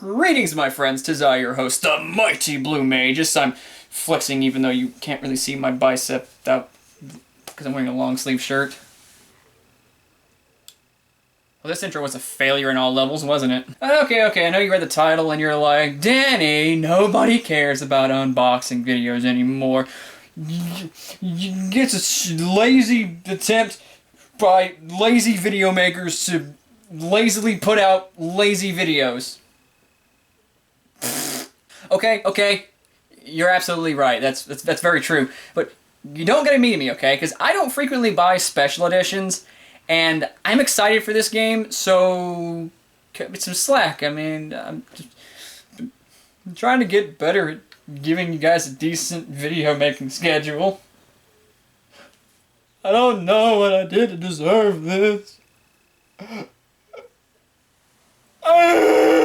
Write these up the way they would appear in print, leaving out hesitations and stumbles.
Greetings, my friends. 'Tis I, your host, the Mighty Blue Mage. Yes, I'm flexing even though you can't really see my bicep out because I'm wearing a long sleeve shirt. Well, this intro was a failure in all levels, wasn't it? Okay, I know you read the title and you're like, Danny, nobody cares about unboxing videos anymore. It's a lazy attempt by lazy video makers to lazily put out lazy videos. Okay, you're absolutely right. That's very true. But you don't gotta meet me, okay? Because I don't frequently buy special editions, and I'm excited for this game, so cut me some slack. I mean, I'm trying to get better at giving you guys a decent video making schedule. I don't know what I did to deserve this.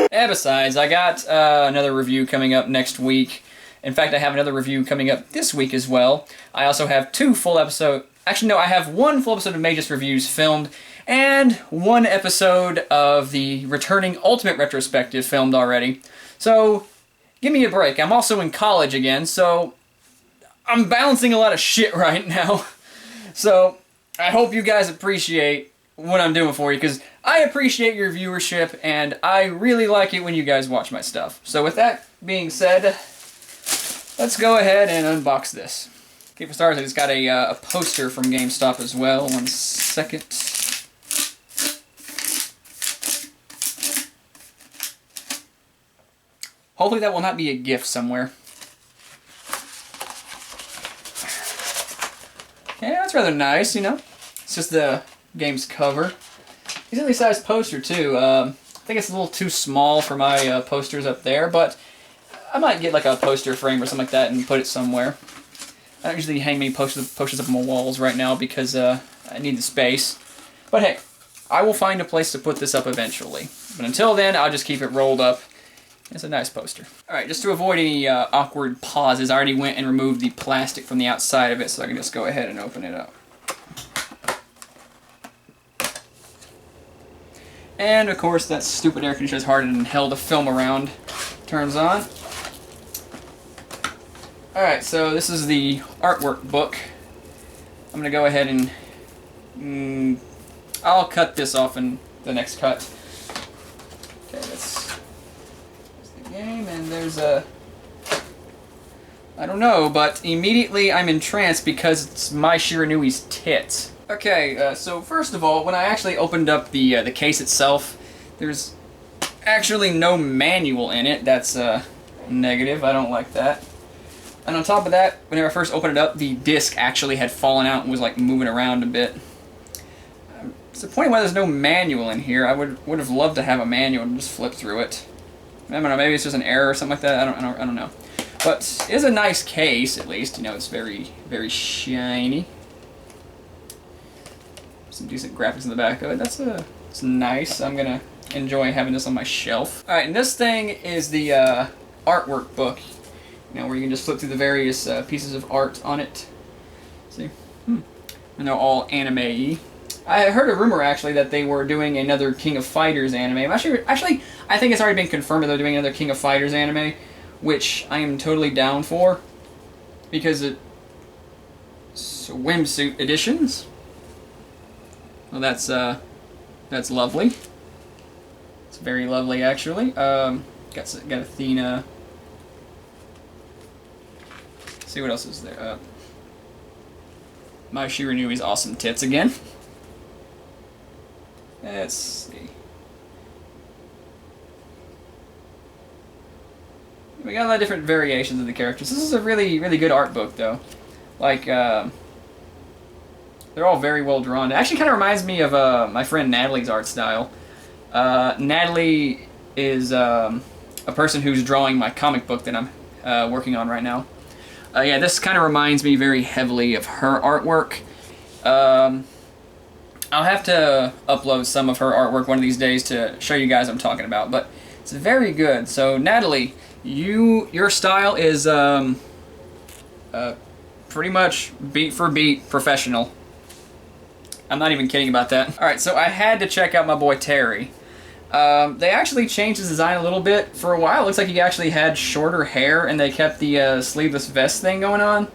And besides, I got another review coming up next week. In fact, I have another review coming up this week as well. I also have two full episodes. Actually, no, I have one full episode of Magus Reviews filmed, and one episode of the returning Ultimate Retrospective filmed already. So, give me a break. I'm also in college again, so I'm balancing a lot of shit right now. So, I hope you guys appreciate what I'm doing for you, because I appreciate your viewership, and I really like it when you guys watch my stuff. So with that being said, let's go ahead and unbox this. Okay, for starters, I just got a poster from GameStop as well. 1 second. Hopefully that will not be a gift somewhere. Yeah, that's rather nice, you know? It's just the game's cover. Decently sized poster too. I think it's a little too small for my posters up there, but I might get like a poster frame or something like that and put it somewhere. I don't usually hang many posters up on my walls right now because I need the space. But hey, I will find a place to put this up eventually. But until then, I'll just keep it rolled up. It's a nice poster. Alright, just to avoid any awkward pauses, I already went and removed the plastic from the outside of it, so I can just go ahead and open it up. And of course, that stupid air conditioner is harder than hell to film around. Turns on. Alright, so this is the artwork book. I'm gonna go ahead and I'll cut this off in the next cut. Okay, there's the game, and there's a, I don't know, but immediately I'm entranced because it's Mai Shiranui's tits. Okay, so first of all, when I actually opened up the case itself, there's actually no manual in it. That's negative. I don't like that. And on top of that, whenever I first opened it up, the disc actually had fallen out and was like moving around a bit. I'm disappointed why there's no manual in here. I would have loved to have a manual and just flip through it. I don't know. Maybe it's just an error or something like that. I don't know. But it is a nice case, at least. You know, it's very shiny. Some decent graphics in the back of it. It's nice. I'm gonna enjoy having this on my shelf. Alright, and this thing is the artwork book. You know, where you can just flip through the various pieces of art on it. See? And they're all anime-y. I heard a rumor, actually, that they were doing another King of Fighters anime. Actually, I think it's already been confirmed that they're doing another King of Fighters anime, which I am totally down for, because it's swimsuit editions. Well, that's lovely. It's very lovely, actually. Got Athena. Let's see what else is there. Mai Shiranui's awesome tits again. Let's see. We got a lot of different variations of the characters. This is a really good art book, though. Like, they're all very well drawn. It actually kind of reminds me of my friend Natalie's art style. Natalie is a person who's drawing my comic book that I'm working on right now. Yeah, this kind of reminds me very heavily of her artwork. I'll have to upload some of her artwork one of these days to show you guys what I'm talking about, but it's very good. So, Natalie, your style is pretty much beat for beat professional. I'm not even kidding about that. Alright, so I had to check out my boy Terry. They actually changed his design a little bit. For a while, it looks like he actually had shorter hair, and they kept the sleeveless vest thing going on.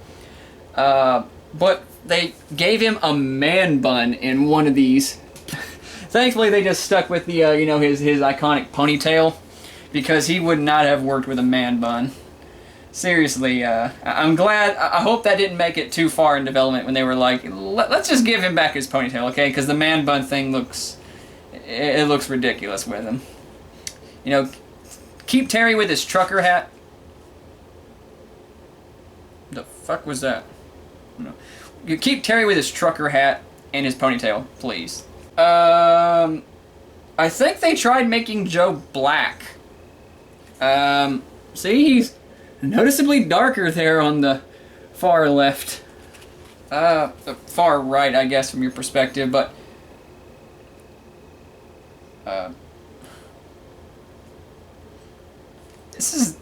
But they gave him a man bun in one of these. Thankfully, they just stuck with the, you know, his iconic ponytail, because he would not have worked with a man bun. Seriously, I'm glad. I hope that didn't make it too far in development when they were like, let's just give him back his ponytail, okay? Because the man bun thing looks, it looks ridiculous with him. You know, keep Terry with his trucker hat. The fuck was that? No. You keep Terry with his trucker hat and his ponytail, please. I think they tried making Joe black. See, he's noticeably darker there on the far left. The far right, I guess, from your perspective, but... this is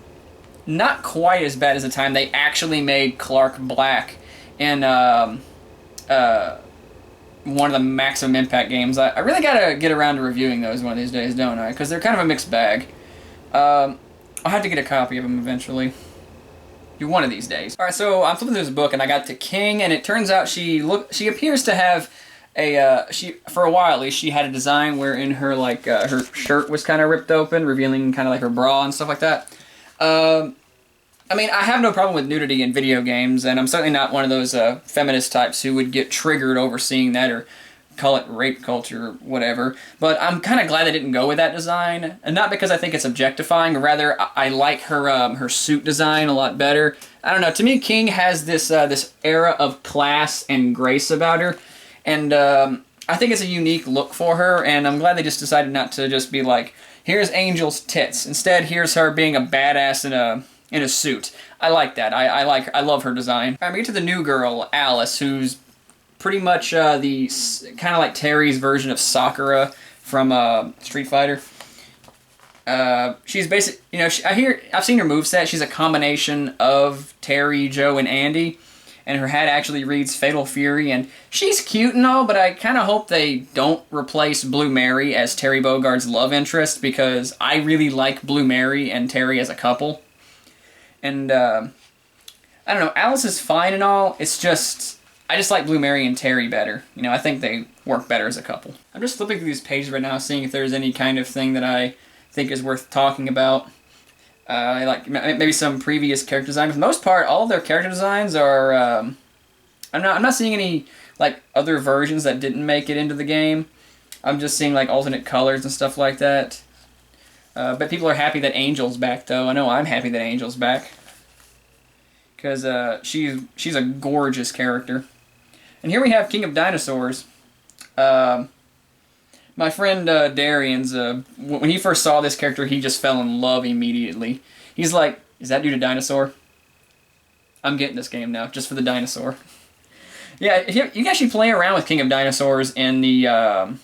not quite as bad as the time they actually made Clark black in, one of the Maximum Impact games. I really gotta get around to reviewing those one of these days, don't I? Because they're kind of a mixed bag. I'll have to get a copy of them eventually. One of these days. Alright, so I'm flipping through this book and I got to King, and it turns out she appears to have a, for a while at least, she had a design wherein her, like, her shirt was kind of ripped open, revealing kind of like her bra and stuff like that. I mean, I have no problem with nudity in video games, and I'm certainly not one of those feminist types who would get triggered over seeing that or call it rape culture or whatever. But I'm kind of glad they didn't go with that design, and not because I think it's objectifying. Rather, I like her her suit design a lot better. I don't know. To me, King has this this era of class and grace about her, and I think it's a unique look for her. And I'm glad they just decided not to just be like, here's Angel's tits. Instead, here's her being a badass in a suit. I like that. I love her design. Alright, we get to the new girl, Alice, who's pretty much the kind of like Terry's version of Sakura from Street Fighter. She's basic. You know, I've seen her moveset. She's a combination of Terry, Joe, and Andy. And her hat actually reads Fatal Fury, and she's cute and all, but I kind of hope they don't replace Blue Mary as Terry Bogard's love interest, because I really like Blue Mary and Terry as a couple. And, I don't know, Alice is fine and all, it's just, I just like Blue Mary and Terry better. You know, I think they work better as a couple. I'm just flipping through these pages right now, seeing if there's any kind of thing that I think is worth talking about. Like, maybe some previous character design. For the most part, all of their character designs are, I'm not seeing any, like, other versions that didn't make it into the game. I'm just seeing, like, alternate colors and stuff like that. But people are happy that Angel's back, though. I know I'm happy that Angel's back. Because she's a gorgeous character. And here we have King of Dinosaurs. My friend Darian's, when he first saw this character, he just fell in love immediately. He's like, is that dude a dinosaur? I'm getting this game now, just for the dinosaur. Yeah, you can actually play around with King of Dinosaurs in the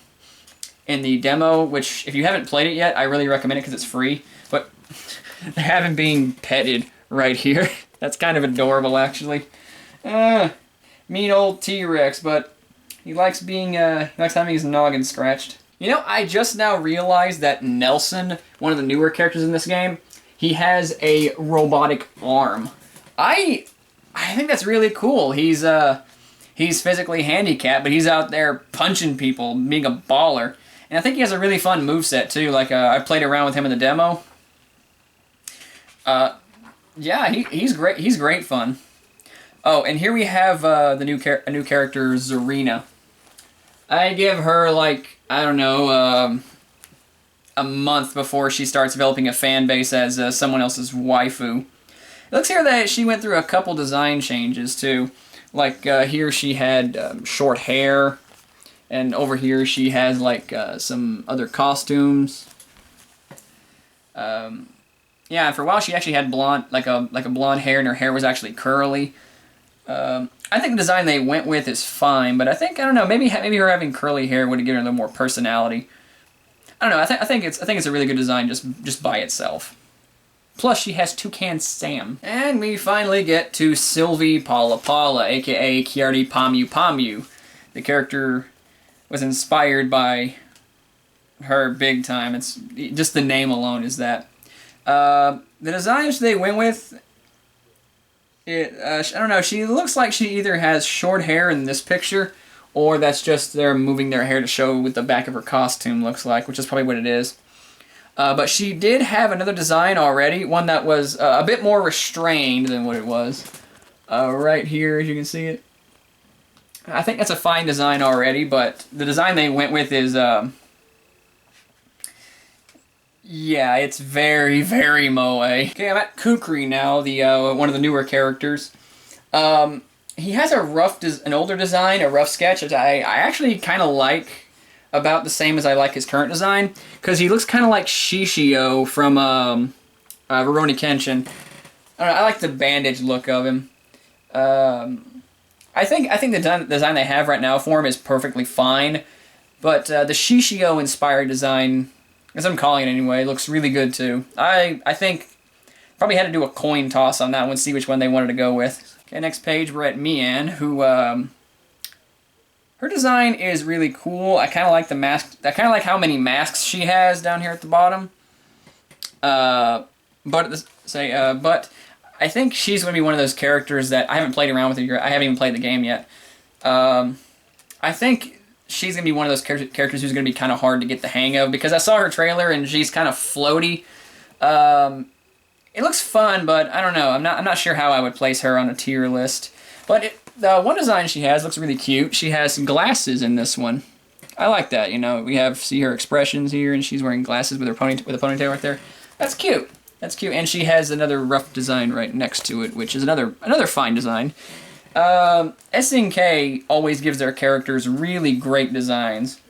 demo, which, if you haven't played it yet, I really recommend it because it's free. But they have him being petted right here. That's kind of adorable, actually. Mean old T-Rex, but he likes being, he likes having his noggin scratched. You know, I just now realized that Nelson, one of the newer characters in this game, he has a robotic arm. I think that's really cool. He's physically handicapped, but he's out there punching people, being a baller. And I think he has a really fun moveset, too. Like, I played around with him in the demo. Yeah, he's great. He's great fun. Oh, and here we have a new character, Zarina. I give her, like, I don't know, a month before she starts developing a fan base as someone else's waifu. It looks here that she went through a couple design changes, too. Like, here she had short hair, and over here she has, like, some other costumes. Yeah, for a while she actually had blonde, like a blonde hair, and her hair was actually curly. I think the design they went with is fine, but I don't know, maybe her having curly hair would have given her a little more personality. I don't know. I think it's a really good design just by itself. Plus, she has Toucan Sam. And we finally get to Sylvie Pala Pala, aka Kiardi Pamu Pamu. The character was inspired by her big time. It's just the name alone is that. The designs they went with, I don't know. She looks like she either has short hair in this picture, or that's just they're moving their hair to show what the back of her costume looks like, which is probably what it is. But she did have another design already, one that was a bit more restrained than what it was. Right here, as you can see it. I think that's a fine design already, but the design they went with is, yeah, it's very, very moe. Okay, I'm at Kukri now, the one of the newer characters. He has an older design, a rough sketch, which I actually kind of like, about the same as I like his current design, because he looks kind of like Shishio from Rurouni Kenshin. I don't know, I like the bandage look of him. I think the design they have right now for him is perfectly fine, but the Shishio inspired design, as I'm calling it anyway, looks really good too. I think probably had to do a coin toss on that one, see which one they wanted to go with. Okay, next page we're at Mian, who her design is really cool. I kind of like the mask. I kind of like how many masks she has down here at the bottom. But I think she's going to be one of those characters that I haven't played around with her. I haven't even played the game yet. I think she's going to be one of those characters who's going to be kind of hard to get the hang of, because I saw her trailer and she's kind of floaty. It looks fun, but I don't know. I'm not sure how I would place her on a tier list. But the one design she has looks really cute. She has some glasses in this one. I like that. You know, we see her expressions here, and she's wearing glasses with her with a ponytail right there. That's cute. That's cute. And she has another rough design right next to it, which is another fine design. SNK always gives their characters really great designs.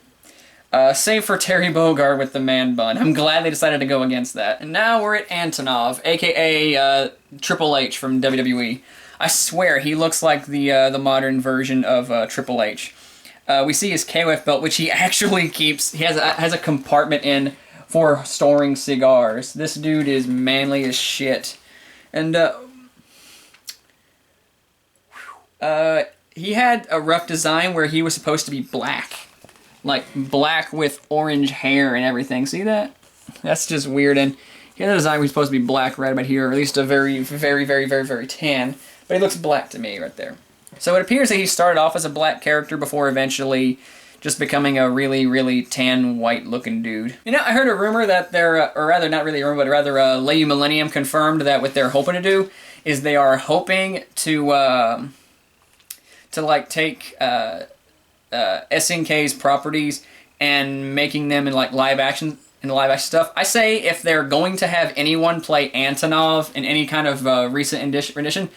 Save for Terry Bogard with the man bun. I'm glad they decided to go against that. And now we're at Antonov, aka Triple H from WWE. I swear, he looks like the modern version of Triple H. We see his KOF belt, which he actually keeps. He has a compartment in for storing cigars. This dude is manly as shit. And he had a rough design where he was supposed to be black. Like, black with orange hair and everything. See that? That's just weird. And he had a design where he's supposed to be black right about here, or at least a very, very, very, very, very tan. But he looks black to me right there. So it appears that he started off as a black character before eventually just becoming a really, really tan, white-looking dude. You know, I heard a rumor that they're, or rather, not really a rumor, but rather Leyu Millennium confirmed that what they're hoping to do is they are hoping to like, take SNK's properties and making them in, like, live action stuff. I say if they're going to have anyone play Antonov in any kind of recent rendition,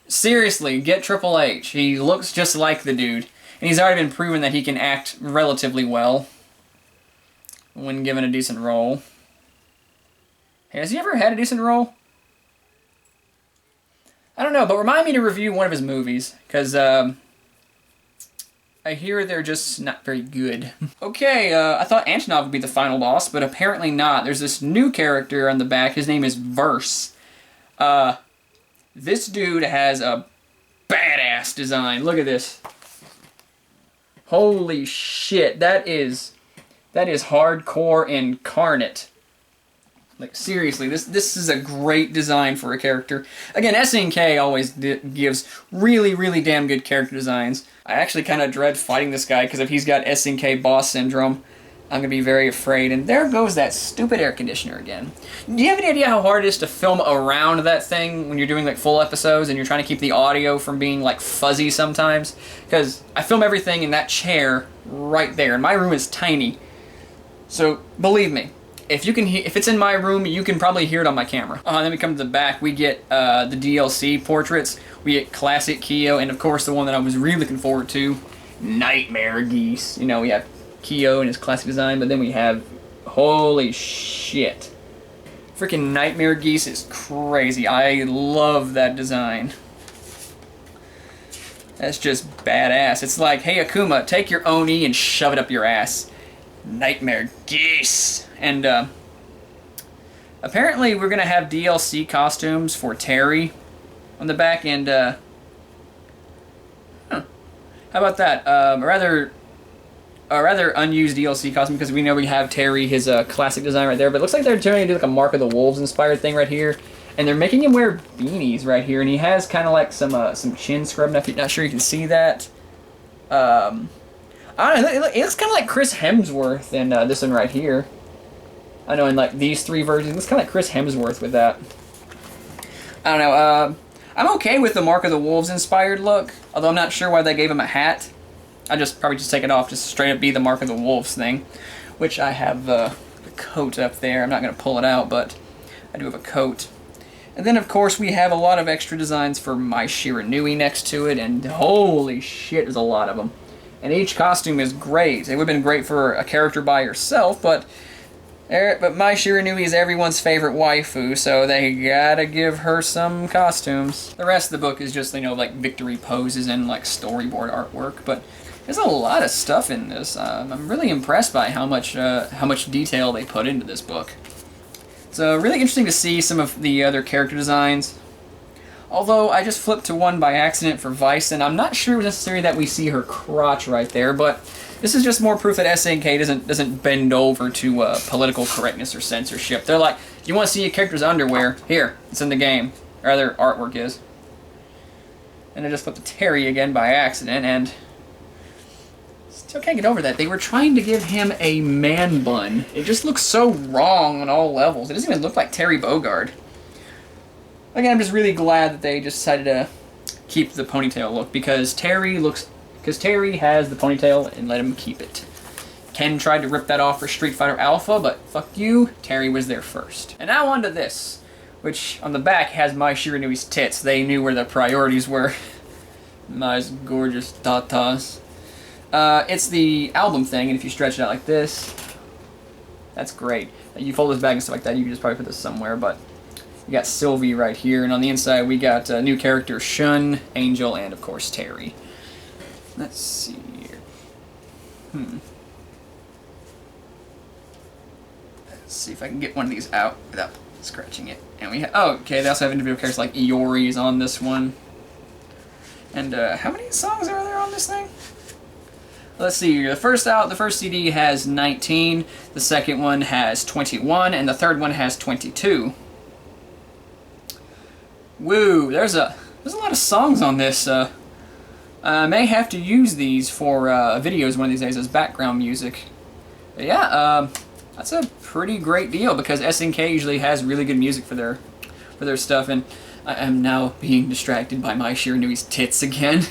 seriously, get Triple H. He looks just like the dude. And he's already been proven that he can act relatively well when given a decent role. Hey, has he ever had a decent role? I don't know, but remind me to review one of his movies, because I hear they're just not very good. Okay, I thought Antonov would be the final boss, but apparently not. There's this new character on the back. His name is Verse. This dude has a badass design. Look at this. Holy shit, that is hardcore incarnate. Like, seriously, this is a great design for a character. Again, SNK always gives really, really damn good character designs. I actually kind of dread fighting this guy, because if he's got SNK boss syndrome, I'm going to be very afraid. And there goes that stupid air conditioner again. Do you have any idea how hard it is to film around that thing when you're doing like full episodes and you're trying to keep the audio from being like fuzzy sometimes? Because I film everything in that chair right there, and my room is tiny. So believe me, if it's in my room, you can probably hear it on my camera. Then we come to the back. We get the DLC portraits. We get Classic Kyo, and of course the one that I was really looking forward to, Nightmare Geese. You know, we have Kyo and his classic design, but then we have, holy shit, freaking Nightmare Geese is crazy. I love that design. That's just badass. It's like, hey Akuma, take your Oni and shove it up your ass. Nightmare Geese. And apparently we're gonna have DLC costumes for Terry on the back end. How about that? a rather unused DLC costume, because we know we have Terry, his classic design right there, but it looks like they're trying to do like a Mark of the Wolves inspired thing right here, and they're making him wear beanies right here, and he has kind of like some chin scrub. If you're not sure, you can see that. I don't know, it looks kind of like Chris Hemsworth in this one right here. I know in like these 3 versions, it looks kind of like Chris Hemsworth with that. I don't know, I'm okay with the Mark of the Wolves inspired look, although I'm not sure why they gave him a hat. I'd probably just take it off, just straight up be the Mark of the Wolves thing, which I have the coat up there. I'm not going to pull it out, but I do have a coat. And then, of course, we have a lot of extra designs for Mai Shiranui next to it, and holy shit, there's a lot of them. And each costume is great. It would have been great for a character by herself, but Mai Shiranui is everyone's favorite waifu, so they gotta give her some costumes. The rest of the book is just, you know, like victory poses and like storyboard artwork, but there's a lot of stuff in this. I'm really impressed by how much detail they put into this book. It's really interesting to see some of the other character designs. Although I just flipped to one by accident for Vice, and I'm not sure necessarily that we see her crotch right there, but this is just more proof that SNK doesn't bend over to political correctness or censorship. They're like, you want to see a character's underwear? Here, it's in the game. Or other artwork is. And I just flipped to Terry again by accident, and still can't get over that. They were trying to give him a man bun. It just looks so wrong on all levels. It doesn't even look like Terry Bogard. Again, I'm just really glad that they just decided to keep the ponytail look, because Terry has the ponytail and let him keep it. Ken tried to rip that off for Street Fighter Alpha, but fuck you, Terry was there first. And now on to this, which on the back has Mai Shiranui's tits. They knew where the priorities were. Nice, gorgeous tatas. It's the album thing, and if you stretch it out like this, that's great. You fold this back and stuff like that, you can just probably put this somewhere, but you got Sylvie right here, and on the inside we got new characters Shun, Angel, and of course Terry. Let's see here. Let's see if I can get one of these out without scratching it. And we have, oh, okay, they also have individual characters like Iori's on this one. And how many songs are there on this thing? Let's see here. The first CD has 19, the second one has 21, and the third one has 22. Woo, there's a lot of songs on this. I may have to use these for videos one of these days as background music. But yeah, that's a pretty great deal, because SNK usually has really good music for their stuff, and I am now being distracted by Mai Shiranui's tits again.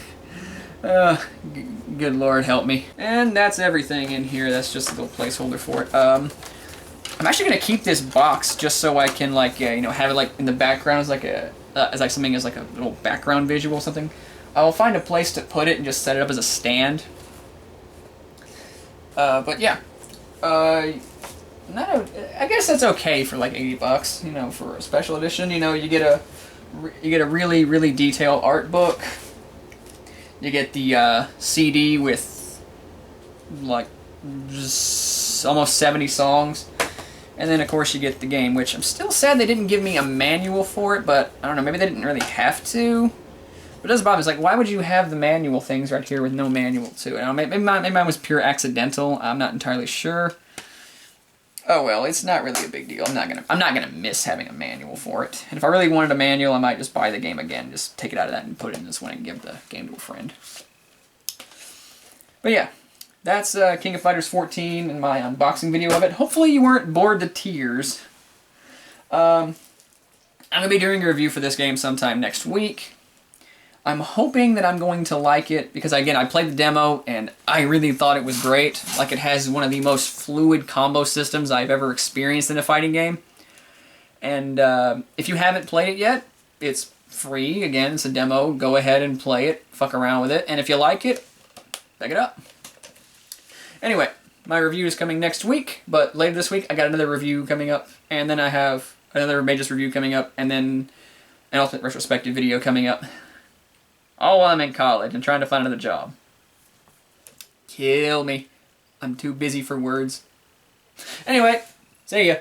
Good Lord help me. And that's everything in here. That's just a little placeholder for it. I'm actually gonna keep this box just so I can like you know, have it like in the background as like a something as like a little background visual or something. I'll find a place to put it and just set it up as a stand. But yeah, I guess that's okay for like $80, you know, for a special edition. You know, you get a really detailed art book. You get the CD with like just almost 70 songs. And then, of course, you get the game, which I'm still sad they didn't give me a manual for it, but I don't know, maybe they didn't really have to. But it does bother me. It's like, why would you have the manual things right here with no manual to it? I don't know, maybe mine was pure accidental. I'm not entirely sure. Oh well, it's not really a big deal. I'm not gonna miss having a manual for it. And if I really wanted a manual, I might just buy the game again, just take it out of that and put it in this one and give the game to a friend. But yeah, that's King of Fighters 14 and my unboxing video of it. Hopefully you weren't bored to tears. I'm gonna be doing a review for this game sometime next week. I'm hoping that I'm going to like it, because again, I played the demo and I really thought it was great. Like, it has one of the most fluid combo systems I've ever experienced in a fighting game. And if you haven't played it yet, it's free. Again, it's a demo. Go ahead and play it. Fuck around with it. And if you like it, pick it up. Anyway, my review is coming next week, but later this week I got another review coming up, and then I have another Magus review coming up, and then an Ultimate Retrospective video coming up. All while I'm in college and trying to find another job. Kill me. I'm too busy for words. Anyway, see ya.